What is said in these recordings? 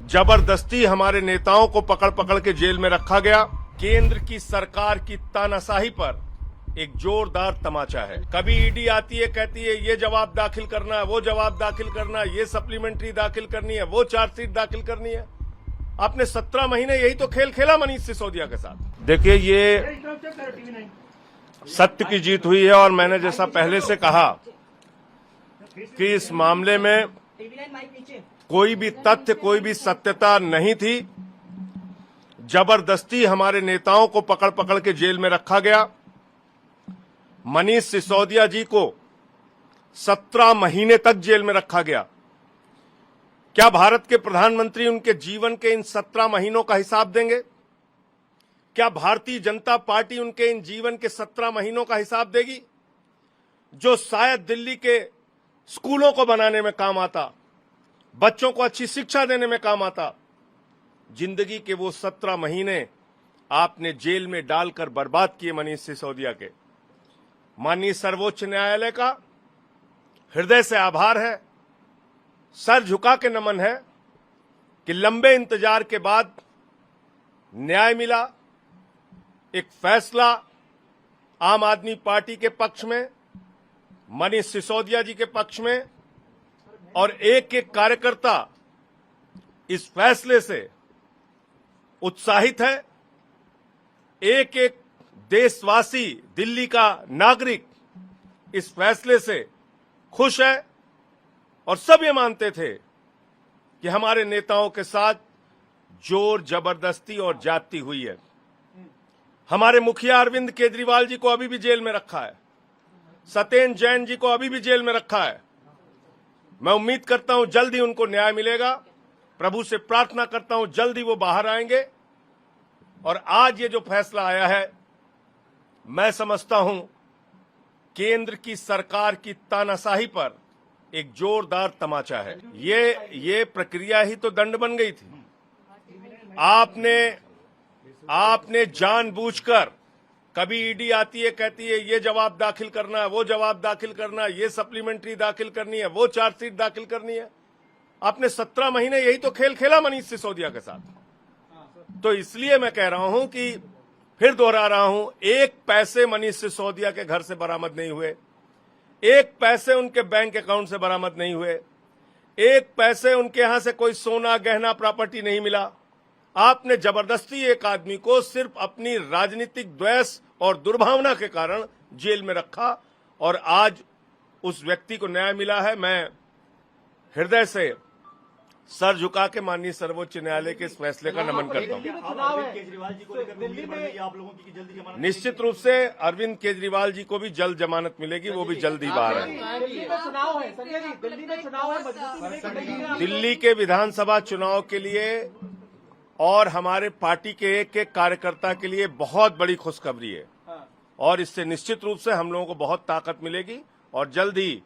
जबरदस्ती हमारे नेताओं को पकड़ पकड़ के जेल में रखा गया। केंद्र की सरकार की तानाशाही पर एक जोरदार तमाचा है। कभी ईडी आती है, कहती है ये जवाब दाखिल करना है, वो जवाब दाखिल करना है, ये सप्लीमेंट्री दाखिल करनी है, वो चार्जशीट दाखिल करनी है। आपने 17 महीने यही तो खेल खेला मनीष सिसोदिया के साथ। देखिए, ये सत्य की जीत हुई है और मैंने जैसा पहले से कहा कि इस मामले में कोई भी तथ्य, कोई भी सत्यता नहीं थी। जबरदस्ती हमारे नेताओं को पकड़ पकड़ के जेल में रखा गया। मनीष सिसोदिया जी को 17 महीने तक जेल में रखा गया। क्या भारत के प्रधानमंत्री उनके जीवन के इन 17 महीनों का हिसाब देंगे? क्या भारतीय जनता पार्टी उनके इन जीवन के 17 महीनों का हिसाब देगी, जो शायद दिल्ली के स्कूलों को बनाने में काम आता, बच्चों को अच्छी शिक्षा देने में काम आता? जिंदगी के वो 17 महीने आपने जेल में डालकर बर्बाद किए मनीष सिसोदिया के। माननीय सर्वोच्च न्यायालय का हृदय से आभार है, सर झुका के नमन है कि लंबे इंतजार के बाद न्याय मिला। एक फैसला आम आदमी पार्टी के पक्ष में, मनीष सिसोदिया जी के पक्ष में, और एक एक कार्यकर्ता इस फैसले से उत्साहित है। एक एक देशवासी, दिल्ली का नागरिक इस फैसले से खुश है और सब ये मानते थे कि हमारे नेताओं के साथ जोर जबरदस्ती और जाति हुई है। हमारे मुखिया अरविंद केजरीवाल जी को अभी भी जेल में रखा है, सत्येंद्र जैन जी को अभी भी जेल में रखा है। मैं उम्मीद करता हूं जल्द ही उनको न्याय मिलेगा। प्रभु से प्रार्थना करता हूं जल्द ही वो बाहर आएंगे। और आज ये जो फैसला आया है, मैं समझता हूं केंद्र की सरकार की तानाशाही पर एक जोरदार तमाचा है। ये प्रक्रिया ही तो दंड बन गई थी। आपने जानबूझकर, कभी ईडी आती है, कहती है ये जवाब दाखिल करना है, वो जवाब दाखिल करना है, ये सप्लीमेंट्री दाखिल करनी है, वो चार्जशीट दाखिल करनी है। आपने 17 महीने यही तो खेल खेला मनीष सिसोदिया के साथ। तो इसलिए मैं कह रहा हूं कि फिर दोहरा रहा हूं, एक पैसे मनीष सिसोदिया के घर से बरामद नहीं हुए, एक पैसे उनके बैंक अकाउंट से बरामद नहीं हुए, एक पैसे उनके यहां से कोई सोना गहना प्रॉपर्टी नहीं मिला। आपने जबरदस्ती एक आदमी को सिर्फ अपनी राजनीतिक द्वेष और दुर्भावना के कारण जेल में रखा और आज उस व्यक्ति को न्याय मिला है। मैं हृदय से सर झुका के माननीय सर्वोच्च न्यायालय के इस फैसले का नमन करता हूं। निश्चित रूप से अरविंद केजरीवाल जी को भी जल्द जमानत मिलेगी, वो भी जल्द ही बाहर आएंगे। दिल्ली के विधानसभा चुनाव के लिए और हमारे पार्टी के एक एक कार्यकर्ता के लिए बहुत बड़ी खुशखबरी है और इससे निश्चित रूप से हम लोगों को बहुत ताकत मिलेगी और जल्द ही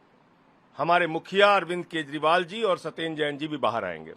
हमारे मुखिया अरविंद केजरीवाल जी और सत्येंद्र जैन जी भी बाहर आएंगे।